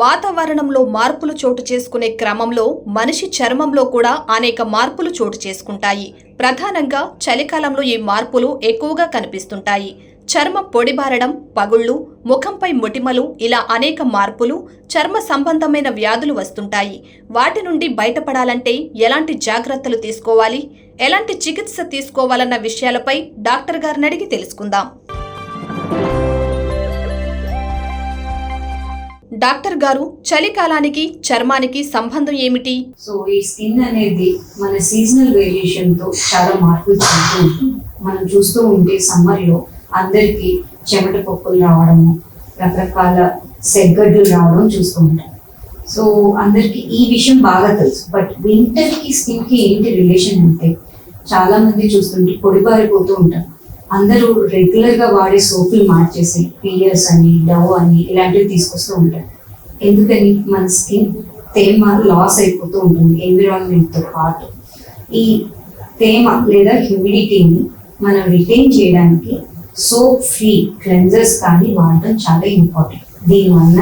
వాతావరణంలో మార్పులు చోటు చేసుకునే క్రమంలో మనిషి చర్మంలో కూడా అనేక మార్పులు చోటు చేసుకుంటాయి. ప్రధానంగా చలికాలంలో ఈ మార్పులు ఎక్కువగా కనిపిస్తుంటాయి. చర్మం పొడిబారడం, పగుళ్ళు, ముఖంపై మొటిమలు, ఇలా అనేక మార్పులు, చర్మ సంబంధమైన వ్యాధులు వస్తుంటాయి. వాటి నుండి బయటపడాలంటే ఎలాంటి జాగ్రత్తలు తీసుకోవాలి, ఎలాంటి చికిత్స తీసుకోవాలన్న విషయాలపై డాక్టర్ గారిని అడిగి తెలుసుకుందాం. డాక్టర్ గారు, చలికాలానికి చర్మానికి సంబంధం ఏమిటి? సో ఈ స్కిన్ అనేది మన సీజనల్ వేరియేషన్ తో చాలా మార్పులు చెందుతూ ఉంటుంది. మనం చూస్తూ ఉంటే సమ్మర్ లో అందరికి చెమట పొక్కులు రావడము, రకరకాల సెగ్గడ్లు రావడం చూస్తూ ఉంటాం. సో అందరికి ఈ విషయం బాగా తెలుసు. బట్ వింటర్ కి స్కిన్ కి ఏంటి రిలేషన్ అంటే, చాలా మంది చూస్తుంటే పొడిబారిపోతూ ఉంటారు. అందరూ రెగ్యులర్ గా వాడే సోపులు మార్చేసి పియర్స్ అని, డవ్ అని ఇలాంటివి తీసుకొస్తూ ఉంటారు. ఎందుకని? మన స్కిన్ తేమ లాస్ అయిపోతూ ఉంటుంది ఎన్విరాన్మెంట్ తో పాటు. ఈ తేమ లేదా హ్యూమిడిటీని మనం రిటైన్ చేయడానికి సోప్ ఫ్రీ క్లెన్జర్స్ కానీ వాడడం చాలా ఇంపార్టెంట్. దీనివల్ల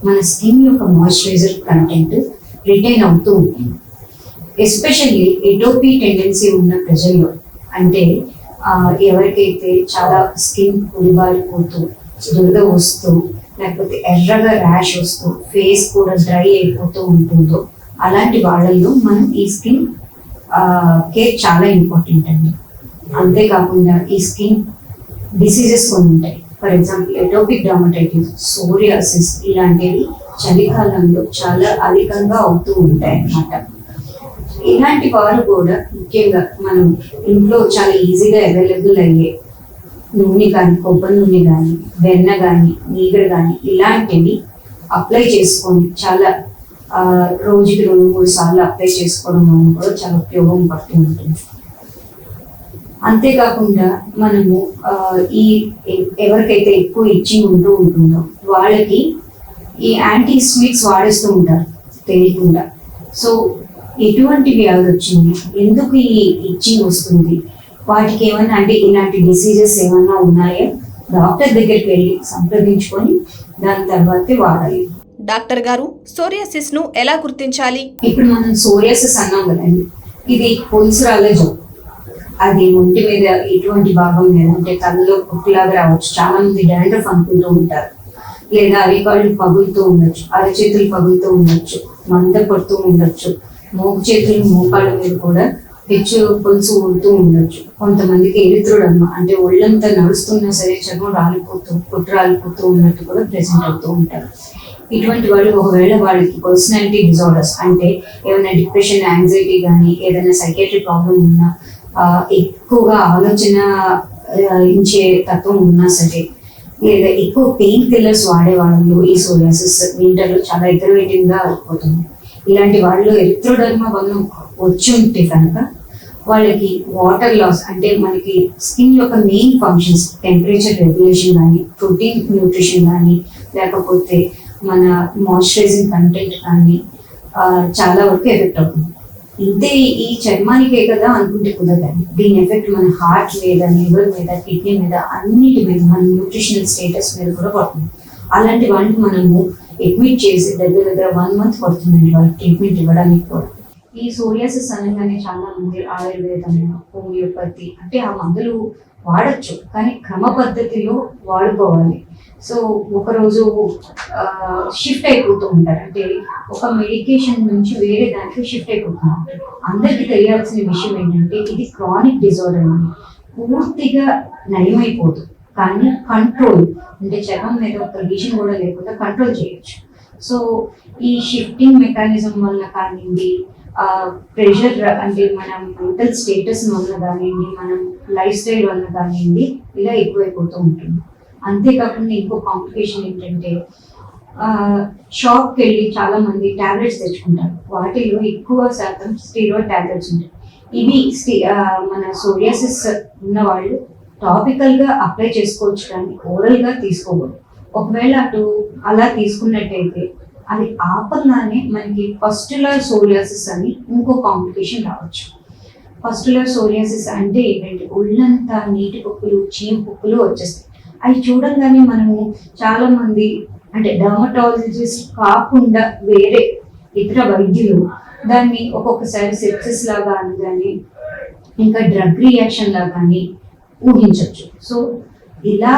మన స్కిన్ యొక్క మాయిశ్చరైజర్ కంటెంట్ రిటైన్ అవుతూ ఉంటుంది. ఎస్పెషల్లీ ఎటోపీ టెండెన్సీ ఉన్న ప్రజల్లో, అంటే ఎవరికైతే చాలా స్కిన్ పొడిబారిపోతూ, దురద వస్తూ, లేకపోతే ఎర్రగా ర్యాష్ వస్తూ, ఫేస్ కూడా డ్రై అయిపోతూ ఉంటుందో, అలాంటి వాళ్ళల్లో మనం ఈ స్కిన్ కేర్ చాలా ఇంపార్టెంట్ అండి. అంతేకాకుండా ఈ స్కిన్ డిసీజెస్ కొన్ని ఉంటాయి. For example atopic dermatitis, psoriasis ఇలాంటివి చలికాలంలో చాలా అధికంగా అవుతూ ఉంటాయి అన్నమాట. ఇలాంటి వారు కూడా ముఖ్యంగా మనం ఇంట్లో చాలా ఈజీగా అవైలబుల్ అయ్యే నూనె కానీ, కొబ్బరి నూనె కానీ, వెన్న కానీ, మీగడ కానీ ఇలాంటివి అప్లై చేసుకొని చాలా రోజుకి 2-3 సార్లు అప్లై చేసుకోవడం వల్ల కూడా చాలా ఉపయోగం పడుతూ ఉంటుంది. అంతేకాకుండా మనము ఈ ఎవరికైతే ఎక్కువ ఇచ్చింగ్ ఉంటూ ఉంటుందో వాళ్ళకి ఈ యాంటీ స్వీట్స్ వాడేస్తూ ఉంటారు తెలియకుండా. సో ఎటువంటి వ్యాధి వచ్చింది, ఎందుకు ఈ ఇచ్చింగ్ వస్తుంది, వాటికి ఏమైనా అంటే ఇలాంటి డిసీజెస్ ఏమన్నా ఉన్నాయో డాక్టర్ దగ్గరికి వెళ్ళి సంప్రదించుకొని దాని తర్వాతే వాడాలి. డాక్టర్ గారు, సోరియాసిస్ ను ఎలా గుర్తించాలి? ఇప్పుడు మనం సోరియాసిస్ అన్నాం కదండి, ఇది పొలుసురాల జబ్బు. అది ఒంటి మీద ఎటువంటి భాగం మీద అంటే తలలో పుట్టులాగా రావచ్చు. చాలా మంది డాండ్రఫ్ అనుకుంటూ ఉంటారు, లేదా అరికాళ్ళు పగులుతూ ఉండొచ్చు, అరచేతులు పగులుతూ ఉండొచ్చు, మంద పడుతూ ఉండొచ్చు, మోపు చేతులు మోకాళ్ళ మీద కూడా పెచ్చు పొలుసు ఊడుతూ ఉండొచ్చు. కొంతమందికి ఎరిత్రుడమ్మ అంటే ఒళ్ళంతా నడుస్తున్నా సరే చర్మం రాలిపోతూ, పుట్టు రాలిపోతూ ఉన్నట్టు కూడా ప్రెసెంట్ అవుతూ ఉంటారు. ఇటువంటి వాళ్ళు ఒకవేళ వాళ్ళకి పర్సనాలిటీ డిజార్డర్స్ అంటే ఏమైనా డిప్రెషన్, యాంగ్జైటీ కానీ, ఏదైనా సైకియాట్రిక్ ప్రాబ్లం ఉన్నా, ఎక్కువగా ఆలోచన ఇచ్చే తత్వం ఉన్నా సరే, లేదా ఎక్కువ పెయిన్ కిల్లర్స్ వాడే వాళ్ళు ఈ సోరియాసిస్ వింటర్లో చాలా అగ్రవేటింగ్ గా అయిపోతుంది. ఇలాంటి వాళ్ళు ఎరిత్రోడర్మా వలన వచ్చి ఉంటే కనుక వాళ్ళకి వాటర్ లాస్ అంటే మనకి స్కిన్ యొక్క మెయిన్ ఫంక్షన్స్ టెంపరేచర్ రెగ్యులేషన్ కానీ, ప్రోటీన్ న్యూట్రిషన్ కానీ, లేకపోతే మన మాయిశ్చరైజింగ్ కంటెంట్ కానీ చాలా వరకు ఎఫెక్ట్ అవుతుంది. ఇంతే ఈ చర్మానికే కదా అనుకుంటే కుదరదండి. దీని ఎఫెక్ట్ మన హార్ట్ మీద, లివర్ మీద, కిడ్నీ మీద, అన్నిటి మీద, మన న్యూట్రిషనల్ స్టేటస్ మీద కూడా పడుతుంది. అలాంటి వాళ్ళకి మనము అడ్మిట్ చేసి దగ్గర 1 month పడుతుందండి వాళ్ళకి ట్రీట్మెంట్ ఇవ్వడానికి కూడా. ఈ సోరియాసిస్ అనగానే చాలా మంది ఆయుర్వేదం, హోమియోపతి అంటే ఆ మందులు వాడచ్చు, కానీ క్రమ పద్ధతిలో వాడుకోవాలి. సో ఒకరోజు షిఫ్ట్ అయిపోతూ ఉంటారు, అంటే ఒక మెడికేషన్ నుంచి వేరే దానికి షిఫ్ట్ అయిపోతున్నారు. అందరికీ తెలియాల్సిన విషయం ఏంటంటే, ఇది క్రానిక్ డిజార్డర్ అని పూర్తిగా నయమైపోదు, కానీ కంట్రోల్ అంటే చర్మం మీద ఒక లీషన్ కూడా లేకుండా కంట్రోల్ చేయొచ్చు. సో ఈ షిఫ్టింగ్ మెకానిజం వల్ల కానివ్వండి, ప్రెషర్ అంటే మన మెంటల్ స్టేటస్ వల్ల కానివ్వండి, మనం లైఫ్ స్టైల్ వల్ల కానివ్వండి, ఇలా ఎక్కువైపోతూ ఉంటుంది. అంతేకాకుండా ఇంకో కాంప్లికేషన్ ఏంటంటే, షాప్కి వెళ్ళి చాలా మంది టాబ్లెట్స్ తెచ్చుకుంటారు. వాటిలో ఎక్కువ శాతం స్టీరాయిడ్ టాబ్లెట్స్ ఉంటాయి. ఇవి మన సోరియాసిస్ ఉన్న వాళ్ళు టాపికల్ గా అప్లై చేసుకోవచ్చు, కానీ ఓరల్ గా తీసుకోకూడదు. ఒకవేళ అలా తీసుకున్నట్టయితే అది ఆపగానే మనకి పస్టులర్ సోరియాసిస్ అని ఇంకో కాంప్లికేషన్ రావచ్చు. పస్టులర్ సోరియాసిస్ అంటే ఏంటంటే ఒళ్ళంతా నీటి పొక్కులు, చీమ పొక్కులు వచ్చేస్తాయి. అవి చూడంగానే మనము చాలా మంది అంటే డర్మటాలజిస్ట్ కాకుండా వేరే ఇతర వైద్యులు దాన్ని ఒక్కొక్కసారి సెప్సిస్ లాగా అని కానీ ఇంకా డ్రగ్ రియాక్షన్ లాగా కానీ ఊహించవచ్చు. సో ఇలా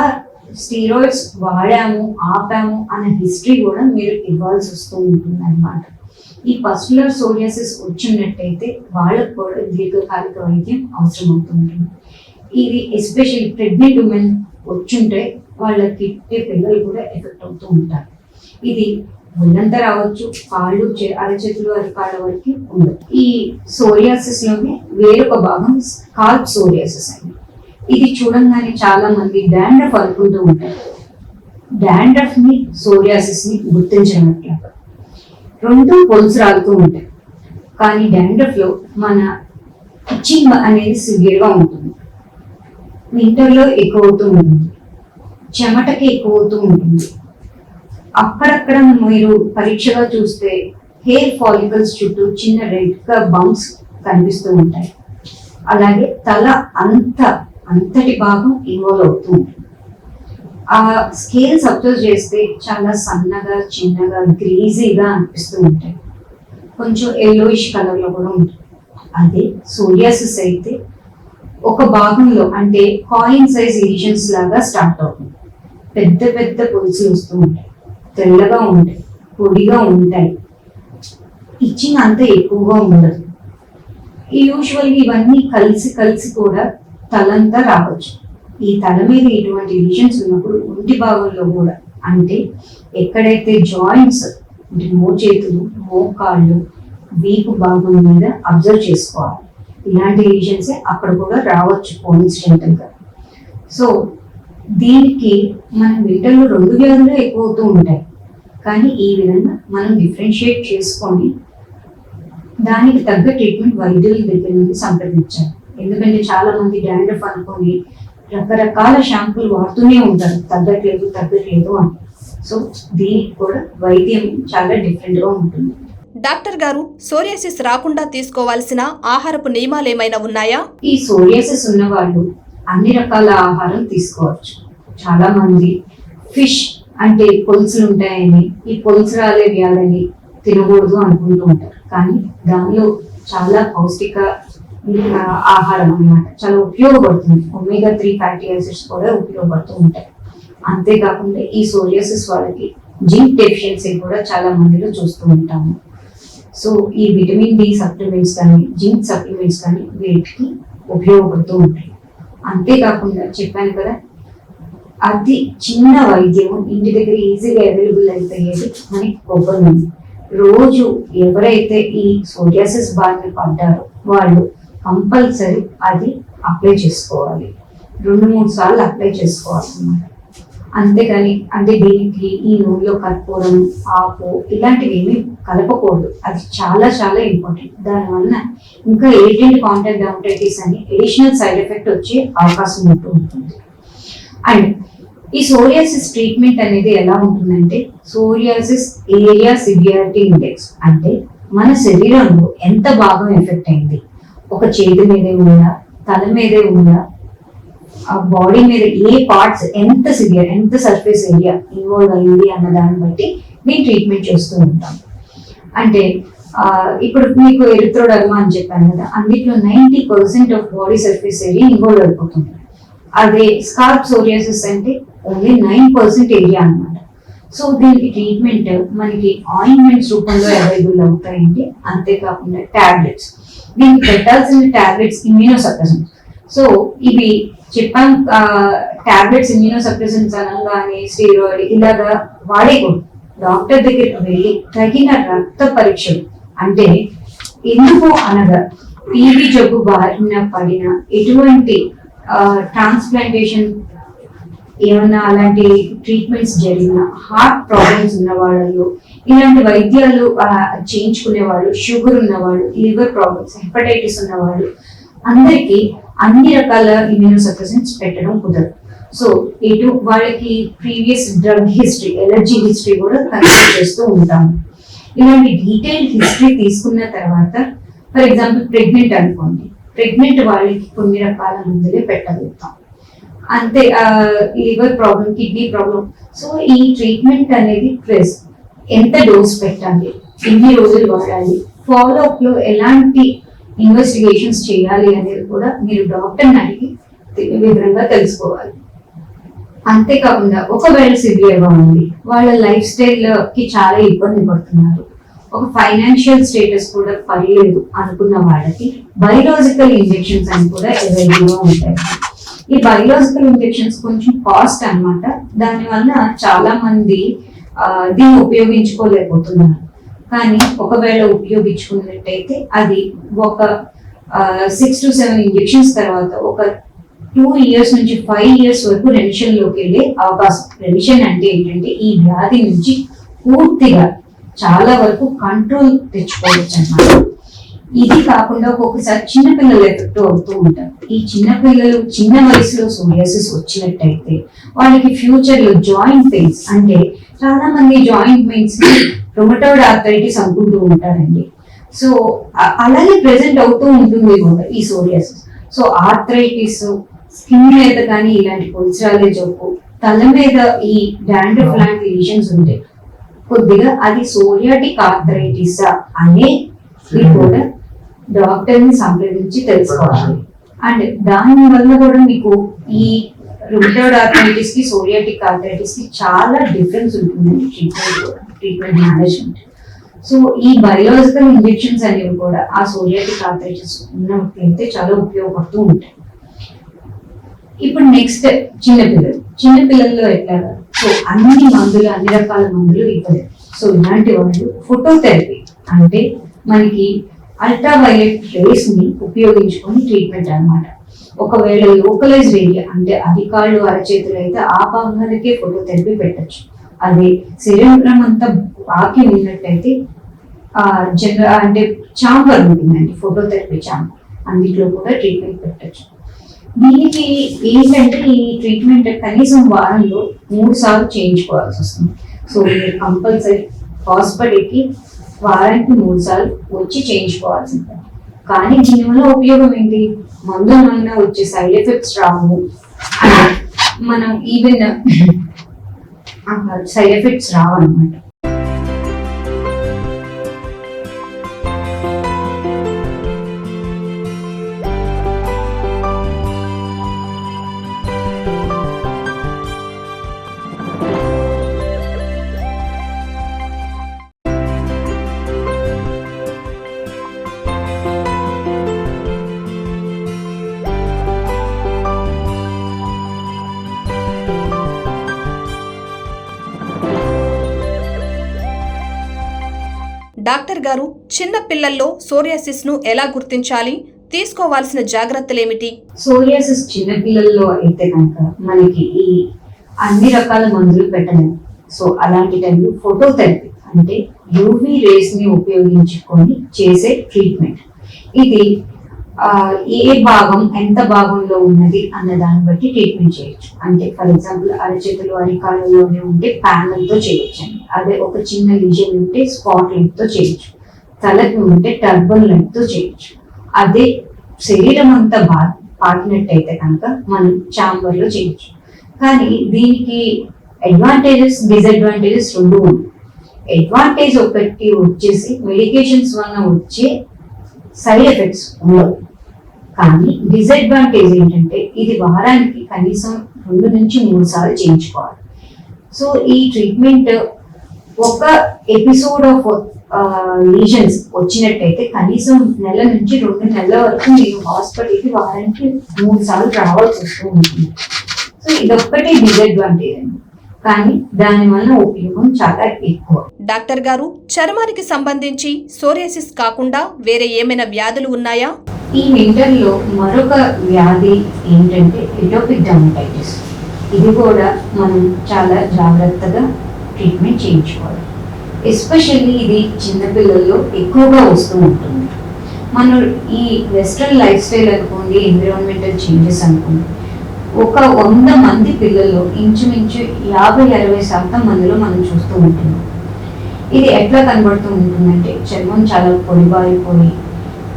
స్టీరాయిడ్స్ వాడాము ఆపాము అన్న హిస్టరీ కూడా మీరు ఇవ్వాల్సి వస్తూ ఉంటుంది అన్నమాట. ఈ పస్టులర్ సోరియాసిస్ వచ్చినట్టయితే వాళ్ళకు కూడా దీర్ఘకాలిక వైద్యం అవసరం అవుతుంది. ఇది ఎస్పెషల్లీ ప్రెగ్నెంట్ ఉమెన్ వచ్చుంటే వాళ్ళకి పిల్లలు కూడా ఎఫెక్ట్ అవుతూ ఉంటారు. ఇది ఒళ్ళంతా రావచ్చు, కాళ్ళు అరచేతులు అరికాళ్ళ వరకు ఉండదు. ఈ సోరియాసిస్ లోనే వేరొక భాగం స్కాల్ప్ సోరియాసిస్ అని. ఇది చూడంగానే చాలా మంది డాండ్రఫ్ అనుకుంటూ ఉంటారు. డాండ్రఫ్ ని సోరియాసిస్ ని గుర్తించడం రెండు పొలుసు రాలుతూ ఉంటాయి. కానీ డాండ్రఫ్ లో మన ఇచ్చింగ్ అనేది సివియర్ గా ఉంటుంది, వింటర్లో ఎక్కువ అవుతూ ఉంటుంది, చెమటకి ఎక్కువ అవుతూ ఉంటుంది. అక్కడక్కడ మీరు పరీక్షగా చూస్తే హెయిర్ ఫాలికల్స్ చుట్టూ చిన్న రెడ్ గా బంప్స్ కనిపిస్తూ ఉంటాయి. అలాగే తల అంతటి భాగం ఇన్వాల్వ్ అవుతూ ఉంటుంది. ఆ స్కేల్స్ అబ్జర్వ్ చేస్తే చాలా సన్నగా చిన్నగా గ్రీజీగా అనిపిస్తూ ఉంటాయి. కొంచెం ఎల్లోయిష్ కలర్ లో కూడా ఉంటుంది. అదే సోరియాసిస్ అయితే ఒక భాగంలో అంటే కాయిన్ సైజ్ లీజన్స్ లాగా స్టార్ట్ అవుతుంది. పెద్ద పెద్ద పొలుసులు వస్తూ ఉంటాయి, తెల్లగా ఉంటాయి, పొడిగా ఉంటాయి, ఇచ్చింగ్ అంత ఎక్కువగా ఉండదు. యూజువల్గా ఇవన్నీ కలిసి కూడా తలంతా రావచ్చు. ఈ తల మీద ఇటువంటి లీజన్స్ ఉన్నప్పుడు ఒంటి భాగంలో కూడా అంటే ఎక్కడైతే జాయింట్స్ అంటే మోచేతులు మోకాళ్ళు వీపు భాగం మీద అబ్జర్వ్ చేసుకోవాలి. ఇలాంటి లీజన్స్ అక్కడ కూడా రావచ్చు కోఇన్సిడెంటల్ గా. సో దీనికి మన వింటర్లో రెండు వ్యాధులు ఎక్కువ అవుతూ ఉంటాయి. కానీ ఈ విధంగా మనం డిఫరెన్షియేట్ చేసుకొని దానికి తగ్గ ట్రీట్మెంట్ వైద్యుల దగ్గర నుండి సంప్రదించాలి. ఎందుకంటే చాలా మంది డాండ్రఫ్ అనుకొని రకరకాల షాంపూలు వాడుతూనే ఉంటారు, తగ్గట్లేదు అని. సో దీనికి కూడా వైద్యం చాలా డిఫరెంట్ గా ఉంటుంది. డాక్టర్ గారు, సోరియాసిస్ రాకుండా తీసుకోవాల్సిన ఆహారపు నియమాలు ఏమైనా ఉన్నాయా? ఈ సోరియాసిస్ ఉన్న వాళ్ళు అన్ని రకాల ఆహారం తీసుకోవచ్చు. చాలా మంది ఫిష్ అంటే పొలుసులు ఉంటాయని ఈ పొలుసు రాలే వ్యాధిని తినకూడదు అనుకుంటూ ఉంటారు. కానీ దానిలో చాలా పౌష్టిక ఆహారం అన్నమాట చాలా ఉపయోగపడుతుంది. ఒమేగా 3 ఫ్యాటీ యాసిడ్స్ కూడా ఉపయోగపడుతూ ఉంటాయి. అంతేకాకుండా ఈ సోరియాసిస్ వాళ్ళకి జింక్ డెఫిషియన్సీ కూడా చాలా మందిలో చూస్తూ ఉంటాము. సో ఈ విటమిన్ డి సప్లిమెంట్స్ కానీ జింక్ సప్లిమెంట్స్ కానీ వీటికి ఉపయోగపడుతూ ఉంటాయి. అంతేకాకుండా చెప్పాను కదా, అతి చిన్న వైద్యం ఇంటి దగ్గర ఈజీగా అవైలబుల్ అయిపోయేది మనకి కొబ్బరి నూనె. రోజు ఎవరైతే ఈ సోరియాసిస్ బారిన పడ్డారో వాళ్ళు కంపల్సరీ అది అప్లై చేసుకోవాలి. 2-3 సార్లు అప్లై చేసుకోవాలి అన్నమాట. అంతేకాని అంటే దీనికి ఈ నూనెలో కర్పూరం ఆకు ఇలాంటివి ఏమీ కలపకూడదు. అది చాలా చాలా ఇంపార్టెంట్. దానివల్ల ఇంకా ఏజెంట్ కాంటాక్ట్ డర్మటైటిస్ అని అడిషనల్ సైడ్ ఎఫెక్ట్ వచ్చే అవకాశం ఉంటుంది. అండ్ ఈ సోరియాసిస్ ట్రీట్మెంట్ అనేది ఎలా ఉంటుందంటే సోరియాసిస్ ఏరియా సివియారిటీ ఇండెక్స్ అంటే మన శరీరంలో ఎంత భాగం ఎఫెక్ట్ అయింది, ఒక చేతి మీదే ఉందా, తల మీదే ఉందా, ఆ బాడీ మీద ఏ పార్ట్స్ ఎంత సివియర్ ఎంత సర్ఫేస్ ఏరియా ఇన్వాల్వ్ అయింది అన్న దాన్ని బట్టి మేము ట్రీట్మెంట్ చేస్తూ ఉంటాం. అంటే ఇప్పుడు మీకు ఎరిథ్రోడర్మా అని చెప్పాను కదా, అందులో 90% of body surface area involve అయిపోతుంది. అదే స్కాల్ప్ సోరియాసిస్ అంటే ఓన్లీ 9% ఏరియా అన్నమాట. సో దీనికి ట్రీట్మెంట్ మనకి ఆయింట్మెంట్స్ రూపంలో అవైలబుల్ అవుతాయండి. అంతేకాకుండా టాబ్లెట్స్, దీనికి పెట్టాల్సిన టాబ్లెట్స్ ఇమ్యూనోసప్రెసెంట్స్. సో ఇవి చెప్పాం, టాబ్లెట్స్ ఇమ్యూనోసప్రెసెంట్స్ అనగానే స్టీరాయిడ్ ఇలాగా వాడేకూడదు. డాక్టర్ దగ్గరికి వెళ్ళి తగిన రక్త పరీక్షలు అంటే ఎందుకు అనగా టీబీ జబ్బు బారిన పడిన ఎటువంటి ట్రాన్స్ప్లాంటేషన్ ఏమన్నా అలాంటి ట్రీట్మెంట్స్ జరిగిన హార్ట్ ప్రాబ్లమ్స్ ఉన్న వాళ్ళు ఇలాంటి వైద్యాలు చేయించుకునే వాళ్ళు, షుగర్ ఉన్నవాళ్ళు, లివర్ ప్రాబ్లమ్స్, హెపటైటిస్ ఉన్నవాళ్ళు అందరికీ అన్ని రకాల ఇమ్యూనోసప్రెసెంట్స్ పెట్టడం కుదరదు. సో ఇటు వాళ్ళకి previous drug history, allergy history కూడా కన్సిడర్ చేస్తూ ఉంటాము. ఇలాంటి డీటెయిల్డ్ హిస్టరీ తీసుకున్న తర్వాత ఫర్ ఎగ్జాంపుల్ ప్రెగ్నెంట్ అనుకోండి, ప్రెగ్నెంట్ వాళ్ళకి కొన్ని రకాల మందులే పెట్టగలుగుతాం. అంతే liver problem, kidney problem. So ఈ ట్రీట్మెంట్ అనేది ప్లస్ ఎంత డోస్ పెట్టాలి, ఎన్ని రోజులు వాడాలి, ఫాలో అప్ లో ఎలాంటి ఇన్వెస్టిగేషన్స్ చేయాలి అనేది కూడా మీరు డాక్టర్ని అడిగి వివరంగా తెలుసుకోవాలి. అంతేకాకుండా ఒకవేళ సివియర్ గా ఉంది, వాళ్ళ లైఫ్ స్టైల్ కి చాలా ఇబ్బంది పడుతున్నారు, ఒక ఫైనాన్షియల్ స్టేటస్ కూడా పర్లేదు అనుకున్న వాళ్ళకి బయోలాజికల్ ఇంజెక్షన్స్ అని కూడా అవైలబుల్ గా ఉంటాయి. ఈ బయోలాజికల్ ఇంజెక్షన్స్ కొంచెం కాస్ట్ అన్నమాట. దానివల్ల చాలా మంది దీన్ని ఉపయోగించుకోలేకపోతున్నారు. కానీ ఒకవేళ ఉపయోగించుకున్నట్టయితే అది ఒక 6 to 7 ఇంజెక్షన్స్ తర్వాత ఒక 2 years నుంచి 5 years వరకు రెమిషన్ లోకి వెళ్ళే అవకాశం. రెమిషన్ అంటే ఏంటంటే ఈ వ్యాధి నుంచి పూర్తిగా చాలా వరకు కంట్రోల్ తెచ్చుకోవచ్చు అన్నమాట. ఇది కాకుండా ఒక్కొక్కసారి చిన్నపిల్లలు ఎఫెక్ట్ అవుతూ ఉంటారు. ఈ చిన్నపిల్లలు చిన్న వయసులో సోరియాసిస్ వచ్చినట్టయితే వాళ్ళకి ఫ్యూచర్ లో జాయింట్ పెయిన్స్, అంటే చాలా మంది జాయింట్ పెయిన్స్ ని రొమటాయిడ్ ఆర్థరైటిస్ అనుకుంటూ ఉంటారండి. సో అలాగే ప్రెసెంట్ అవుతూ ఉంటుంది కూడా ఈ సోరియాసిస్. సో ఆర్థరైటిస్, స్కిన్ మీద కానీ ఇలాంటి కొలెస్ట్రాల్ జబ్బు, తల మీద ఈ డాండ్రఫ్ లాంటి లీషన్స్ ఉంటాయి, కొద్దిగా అది సోరియాటిక్ ఆర్థరైటిస్ అనే కూడా డాక్టర్ ని సంప్రదించి తెలుసుకోవాలి. అండ్ దాని వల్ల కూడా మీకు ఈ రుమటాయిడ్ ఆర్థరైటిస్ కి సోరియాటిక్ ఆర్థరైటిస్ కి చాలా డిఫరెన్స్ ఉంటుందండి ట్రీట్మెంట్ మేనేజ్మెంట్. సో ఈ బయోలాజికల్ ఇంజెక్షన్స్ అనేవి కూడా ఆ సోరియాటిక్ ఆర్థరైటిస్ ఉన్నట్లయితే చాలా ఉపయోగపడుతూ ఉంటాయి. ఇప్పుడు నెక్స్ట్ చిన్నపిల్లల్లో ఎట్లాగా, సో అన్ని రకాల మందులు ఇవ్వలేదు. సో ఇలాంటి వాళ్ళు ఫోటోథెరపీ అంటే మనకి అల్ట్రావైలెట్ రేస్ ని ఉపయోగించుకొని ట్రీట్మెంట్ అన్నమాట. ఒకవేళ లోకలైజ్డ్ ఏరియా అంటే అరికాళ్ళు, అరచేతులు అయితే ఆ భాగాలకే ఫోటోథెరపీ పెట్టచ్చు. అదే శరీరం అంతా ఆకి ఉన్నట్టయితే అంటే చాంబర్ ఉంటుందండి, ఫోటోథెరపీ చాంబర్, అందులో కూడా ట్రీట్మెంట్ పెట్టచ్చు. దీనికి ఏంటంటే ఈ ట్రీట్మెంట్ కనీసం వారంలో 3 సార్లు చేయించుకోవాల్సి వస్తుంది. సో మీరు కంపల్సరీ హాస్పిటల్కి వారానికి 3 సార్లు వచ్చి చేయించుకోవాల్సింది. కానీ దీనివల్ల ఉపయోగం ఏంటి, మందుల వల్ల వచ్చే సైడ్ ఎఫెక్ట్స్ రావు, మనం ఈవెన్ సైడ్ ఎఫెక్ట్స్ రావు అనమాట. డాక్టర్ గారు, చిన్న పిల్లల్లో సోరియాసిస్ ను ఎలా గుర్తించాలి, తీసుకోవాల్సిన జాగ్రత్తలేమిటి? సోరియాసిస్ చిన్న పిల్లల్లో అయితే కనుక మనకి ఈ అన్ని రకాల మందులు పెట్టలేము. సో అలాంటి టైంలో ఫోటోథెరపీ అంటే యూవీ రేస్ ని ఉపయోగించుకొని చేసే ట్రీట్మెంట్. ఇది ఏ భాగం ఎంత భాగంలో ఉన్నది అన్న దాన్ని బట్టి ట్రీట్మెంట్ చేయొచ్చు. అంటే ఫర్ ఎగ్జాంపుల్ అరచేతులు, అరికాళ్ళలోనే ఉంటే ప్యానల్ తో చేయొచ్చు అండి. అదే ఒక చిన్న లీజన్ ఉంటే స్పాట్ లైట్ తో చేయొచ్చు. తలకి ఉంటే టర్బన్ లైట్ తో చేయొచ్చు. అదే శరీరం అంతా పాకినట్టయితే కనుక మనం చాంబర్ లో చేయొచ్చు. కానీ దీనికి అడ్వాంటేజెస్, డిసడ్వాంటేజెస్ 2 ఉన్నాయి. అడ్వాంటేజ్ ఒకటి వచ్చేసి మెడికేషన్స్ వల్ల వచ్చే సైడ్ ఎఫెక్ట్స్ ఉండవు. కానీ డిసడ్వాంటేజ్ ఏంటంటే ఇది వారానికి కనీసం 2 నుంచి 3 సార్లు చేయించుకోవాలి. సో ఈ ట్రీట్మెంట్ ఒక ఎపిసోడ్ ఆఫ్ లీజన్స్ వచ్చినట్టయితే కనీసం 1 నుంచి 2 నెలల వరకు మీరు హాస్పిటల్కి వారానికి 3 సార్లు రావాల్సి వస్తూ ఉంటుంది. సో ఇదొక్కటే డిసడ్వాంటేజ్ అండి, కానీ దానివల్ల ఉపయోగం చాలా ఎక్కువ. డాక్టర్ గారు, చర్మానికి సంబంధించి సోరియాసిస్ కాకుండా వేరే ఏమైనా వ్యాధులు ఉన్నాయా? ఈ వింటర్ లో మరొక వ్యాధి ఏంటంటే ఎటోపిక్ డర్మటైటిస్. ఇది కూడా మనం చాలా జాగ్రత్తగా ట్రీట్మెంట్ చేయించుకోవాలి. ఎస్పెషల్లీ ఇది చిన్నపిల్లల్లో ఎక్కువగా వస్తూ ఉంటుంది. మనం ఈ వెస్ట్రన్ లైఫ్ స్టైల్ అనుకోండి, ఎన్విరాన్మెంటల్ చేంజెస్ అనుకోండి, ఒక 100 మంది పిల్లల్లో ఇంచుమించు 50-60% మందిలో మనం చూస్తూ ఉంటున్నాం. ఇది ఎట్లా కనబడుతూ ఉంటుందంటే చర్మం చాలా పొడిబారిపోయి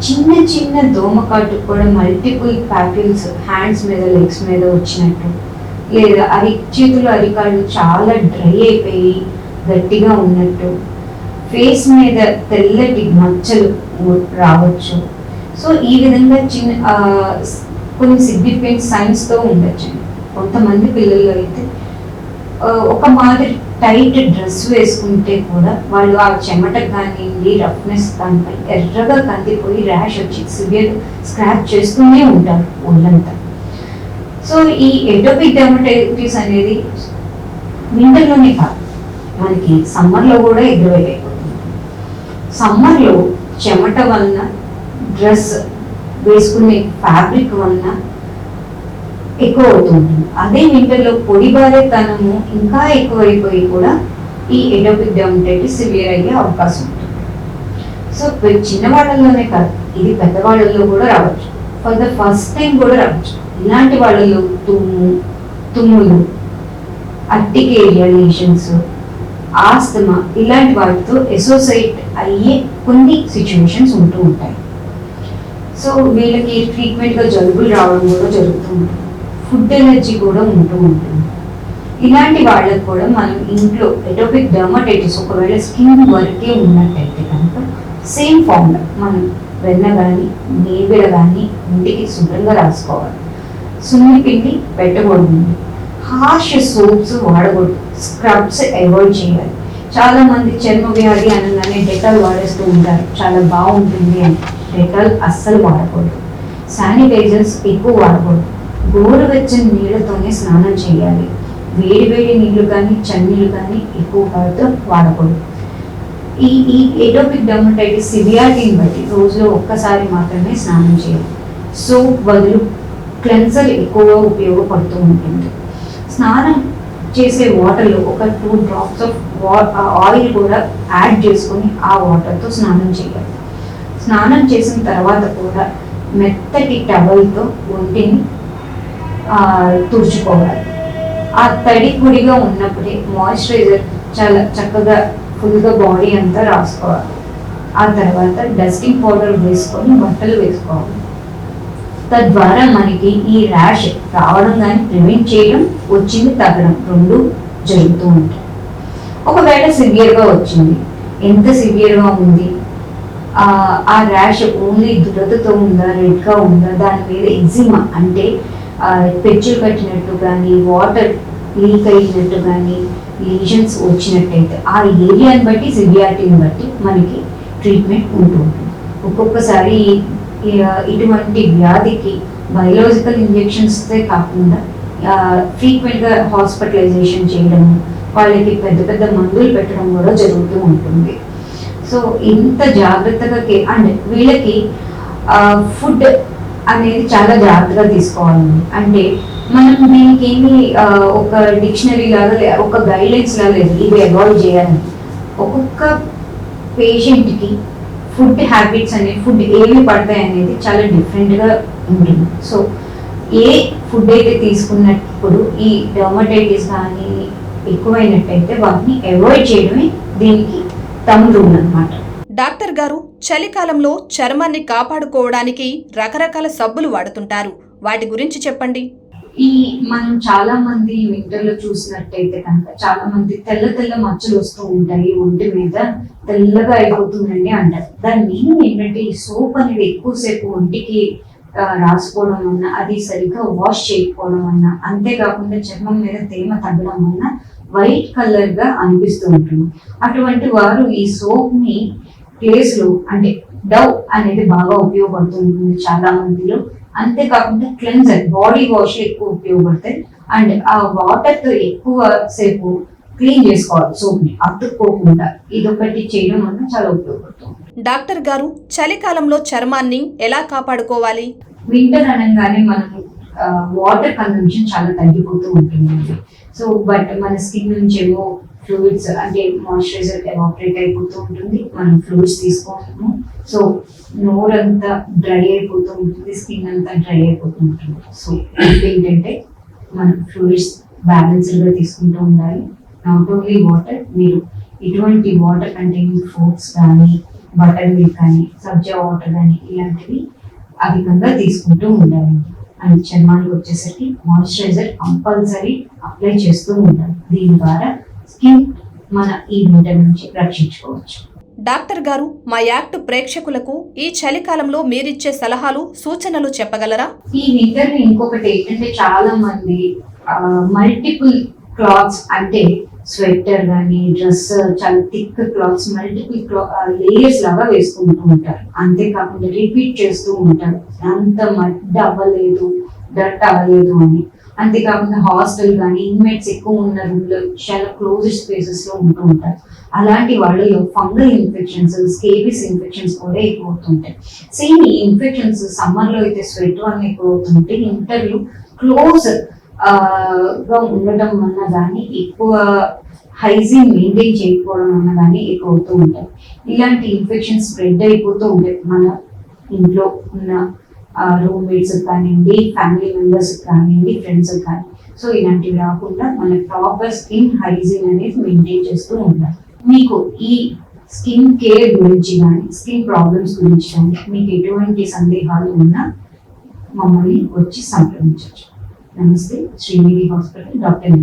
చిన్న చిన్న దోమకాటు కూడా మల్టిపుల్ ప్యాపిల్స్ హ్యాండ్స్ మీద లెగ్స్ మీద వచ్చినట్టు, లేదా చేతులు అరికాళ్ళు చాలా డ్రై అయిపోయి గట్టిగా ఉన్నట్టు, ఫేస్ మీద తెల్లటి మచ్చలు రావచ్చు. సో ఈ విధంగా కొన్ని సిగ్నిఫికెంట్ సైన్స్తో ఉండొచ్చు. కొంతమంది పిల్లలు అయితే ఒక మాదిరి టైట్ డ్రెస్ వేసుకుంటే కూడా వాళ్ళు ఆ చెమట కానివ్వండి, రఫ్నెస్ దానిపై ఎర్రగా కందిపోయి ర్యాష్ వచ్చి సివియర్ స్క్రాచ్ చేస్తూనే ఉంటారు ఒళ్ళంతా. సో ఈ ఎటోపిక్ డెర్మటైటిస్ అనేది వింటర్లోనే కాదు, మనకి సమ్మర్లో కూడా ఎదురైపోతుంది. సమ్మర్లో చెమట వలన, డ్రెస్ వేసుకునే ఫ్యాబ్రిక్ వలన ఎక్కువ అవుతుంటుంది. అదే వింటర్లో పొడిబారేతనము ఇంకా ఎక్కువైపోయి కూడా ఈ ఎటోపిక్ డెర్మటైటిస్ సివియర్ అయ్యే అవకాశం ఉంటుంది. సో చిన్నవాళ్ళలోనే కాదు, ఇది పెద్దవాళ్ళలో కూడా రావచ్చు, ఫర్ ద ఫస్ట్ టైం కూడా రావచ్చు. ఇలాంటి వాళ్ళలో తుమ్ములు, అర్టికేరియా లీషన్స్, ఆస్తమా ఇలాంటి వాటితో అసోసియేట్ అయ్యే కొన్ని సిచ్యువేషన్స్ ఉంటూ ఉంటాయి. సో వీళ్ళకి ఫ్రీక్వెంట్గా జలుబులు రావడం కూడా జరుగుతూ ఉంటుంది. ఫుడ్ ఎలర్జీ కూడా ఉంటూ ఉంటుంది. ఇలాంటి వాళ్ళకు కూడా మనం ఇంట్లో ఎటోపిక్ డెర్మటైటిస్ ఒకవేళ స్కిన్ వరకే ఉన్నట్టయితే కనుక సేమ్ ఫార్ములా మనం వెన్న కానీ నేబిడ కానీ ఇంటికి శుభ్రంగా రాసుకోవాలి. సున్ని పిండి పెట్టకూడదు, హార్ష్ సోప్స్ వాడకూడదు, స్క్రబ్స్ అవాయిడ్ చేయాలి. చాలా మంది చర్మ వ్యాధి అనగానే డెటాల్ వాడేస్తూ ఉంటారు, చాలా బాగుంటుంది అని. డెటాల్ అస్సలు వాడకూడదు. శానిటైజర్స్ ఎక్కువ వాడకూడదు. గోరువెచ్చని నీళ్ళతోనే స్నానం చేయాలి. వేడి నీళ్లు కానీ చన్నీళ్ళు కానీ ఎక్కువ వాడకూడదు. ఈ ఎటోపిక్ డెర్మటైటిస్ సివియారిటీని బట్టి రోజులో ఒక్కసారి మాత్రమే స్నానం చేయాలి. సోప్ బదులు క్లెన్సర్ ఎక్కువగా ఉపయోగపడుతూ ఉంటుంది. స్నానం చేసే వాటర్లో ఒక 2 drops ఆఫ్ ఆయిల్ కూడా యాడ్ చేసుకొని ఆ వాటర్తో స్నానం చేయాలి. స్నానం చేసిన తర్వాత కూడా మెత్తటి టవల్తో ఒంటిని తుడుచుకోవాలి. ఆ తడి పొడిగా ఉన్నప్పుడే మాయిశ్చరైజర్ చాలా చక్కగా ఫుల్గా బాడీ అంతా రాసుకోవాలి. ఆ తర్వాత డస్టింగ్ పౌడర్ వేసుకొని బట్టలు వేసుకోవాలి. తద్వారా మనకి ఈ ర్యాష్ రావడం కానీ ప్రివెంట్ చేయడం, వచ్చింది తగ్గడం రెండు జరుగుతూ ఉంటాయి. ఒకవేళ సివియర్గా వచ్చింది, ఎంత సివియర్గా ఉంది, ఆ ర్యాష్ ఓన్లీ దురదతో ఉందా, రెడ్గా ఉందా, దాని మీద ఎగ్జిమా అంటే పెచ్చులు కట్టినట్టు కానీ, వాటర్ లీక్ అయినట్టు కానీ, లీజన్స్ వచ్చినట్టయితే ఆ ఏరియాని బట్టి సివియారిటీని బట్టి మనకి ట్రీట్మెంట్ ఉంటుంది. ఒక్కొక్కసారి ఇటువంటి వ్యాధికి బయోలాజికల్ ఇంజెక్షన్స్తో కాకుండా ఫ్రీక్వెంట్గా హాస్పిటలైజేషన్ చేయడం, వాళ్ళకి పెద్ద పెద్ద మందులు పెట్టడం కూడా జరుగుతూ ఉంటుంది. సో ఇంత జాగ్రత్తగా అండ్ వీళ్ళకి ఫుడ్ అనేది చాలా జాగ్రత్తగా తీసుకోవాలండి. అంటే మనం దీనికి ఏమి ఒక డిక్షనరీ లాగా ఒక గైడ్లైన్స్ లాగా లేదు, ఇవి అవాయిడ్ చేయాలని. ఒక్కొక్క పేషెంట్కి ఫుడ్ హ్యాబిట్స్ అనేది, ఫుడ్ ఏమి పడతాయి అనేది చాలా డిఫరెంట్గా ఉంటుంది. సో ఏ ఫుడ్ అయితే తీసుకున్నప్పుడు ఈ డెర్మటైటిస్ కానీ ఎక్కువైనట్టయితే వాటిని అవాయిడ్ చేయడమే దీనికి తమ్ రూల్ అన్నమాట. డాక్టర్ గారు, చలికాలంలో చర్మాన్ని కాపాడుకోవడానికి రకరకాల సబ్బులు వాడుతుంటారు, వాటి గురించి చెప్పండి. మనం చాలా మంది వింటర్లో చూసినట్టయితే కనుక చాలా మంది తెల్ల తెల్ల మచ్చలు వస్తూ ఉంటాయి, ఒంటి మీద తెల్లగా అయిపోతుందండి అంటారు. దాని మీనింగ్ ఏంటంటే ఈ సోప్ అనేది ఎక్కువసేపు ఒంటికి రాసుకోవడం వల్ల, అది సరిగ్గా వాష్ చేయకపోవడం వల్ల, అంతేకాకుండా చర్మం మీద తేమ తగ్గడం వల్ల వైట్ కలర్ గా అనిపిస్తూ ఉంటుంది. అటువంటి వారు ఈ సోప్ ని ప్లేస్ లో అంటే డవ్ అనేది బాగా ఉపయోగపడుతూ ఉంటుంది చాలా మందిలో. అంతేకాకుండా క్లెన్జర్, బాడీ వాష్ ఎక్కువ ఉపయోగపడతాయి. అండ్ ఆ వాటర్ తో ఎక్కువ సేపు క్లీన్ చేసుకోవాలి సోప్ ని, అతుక్కోకుండా. ఇదొకటి చేయడం వల్ల చాలా ఉపయోగపడుతుంది. డాక్టర్ గారు, చలికాలంలో చర్మాన్ని ఎలా కాపాడుకోవాలి? వింటర్ అనగానే మనము వాటర్ కన్సంప్షన్ చాలా తగ్గిపోతూ ఉంటుంది. సో బట్ మన స్కిన్ నుంచి ఏమో ఫ్లూయిడ్స్ అంటే మాయిశ్చరైజర్ ఎవాపరేట్ అయిపోతూ ఉంటుంది, మనం ఫ్లూయిడ్స్ తీసుకోము. సో నోరంతా డ్రై అయిపోతూ ఉంటుంది, స్కిన్ అంతా డ్రై అయిపోతూ ఉంటుంది. సో ఏంటంటే మనం ఫ్లూయిడ్స్ బ్యాలెన్స్డ్గా తీసుకుంటూ ఉండాలి. నాట్ ఓన్లీ వాటర్, మీరు ఇటువంటి వాటర్ కంటైనింగ్ ఫ్రూట్స్ కానీ బటర్ మిల్క్ కానీ సబ్జా వాటర్ కానీ ఇలాంటివి అధికంగా తీసుకుంటూ ఉండాలండి. అండ్ చర్మానికి వచ్చేసరికి మాయిశ్చరైజర్ కంపల్సరీ అప్లై చేస్తూ ఉండాలి. దీని ద్వారా స్కిన్ మన ఈ వింటర్ నుంచి రక్షించుకోవచ్చు. డాక్టర్ గారు, మా యాక్ట్ ప్రేక్షకులకు ఈ చలికాలంలో మీరిచ్చే సలహాలు, సూచనలు చెప్పగలరా? ఈ వింటర్ ఇంకొకటి ఏంటంటే చాలా మంది మల్టిపుల్ క్లాత్స్ అంటే స్వెటర్ కానీ డ్రెస్ చాలా థిక్ క్లాత్స్ మల్టిపుల్ లేయర్స్ లాగా వేసుకుంటూ ఉంటారు. అంతేకాకుండా రిపీట్ చేస్తూ ఉంటారు, అంత మడ్డ అవ్వలేదు, డట్ అవ్వలేదు అని. అంతేకాకుండా హాస్టల్ కానీ ఇన్మేట్స్ ఎక్కువ ఉన్న రూమ్ లో చాలా క్లోజ్డ్ స్పేసెస్ లో ఉంటూ ఉంటారు. అలాంటి వాళ్ళలో ఫంగల్ ఇన్ఫెక్షన్స్, స్కేబిస్ ఇన్ఫెక్షన్స్ కూడా ఎక్కువ అవుతుంటాయి. సేమ్ ఈ ఇన్ఫెక్షన్స్ సమ్మర్ లో అయితే స్వెట్ వల్ల ఎక్కువ అవుతుంటే ఇంటర్లో క్లోజ్ గా ఉండటం వల్ల కానీ ఎక్కువ హైజీన్ మెయింటైన్ చేయకపోవడం వల్ల కానీ ఎక్కువ అవుతూ ఉంటాయి. ఇలాంటి ఇన్ఫెక్షన్స్ స్ప్రెడ్ అయిపోతూ ఉంటాయి మన ఇంట్లో ఉన్న రూమ్మేట్స్ కానివ్వండి, ఫ్యామిలీ మెంబర్స్ కానివ్వండి, ఫ్రెండ్స్ కానీ. సో ఇలాంటివి రాకుండా మన ప్రాపర్ స్కిన్ హైజీన్ అనేది మెయింటైన్ చేస్తూ ఉండాలి. మీకు ఈ స్కిన్ కేర్ గురించి కానీ స్కిన్ ప్రాబ్లమ్స్ గురించి కానీ మీకు ఎటువంటి సందేహాలు ఉన్నా మమ్మల్ని వచ్చి సంప్రదించవచ్చు. నమస్తే, శ్రీనిధి హాస్పిటల్, డాక్టర్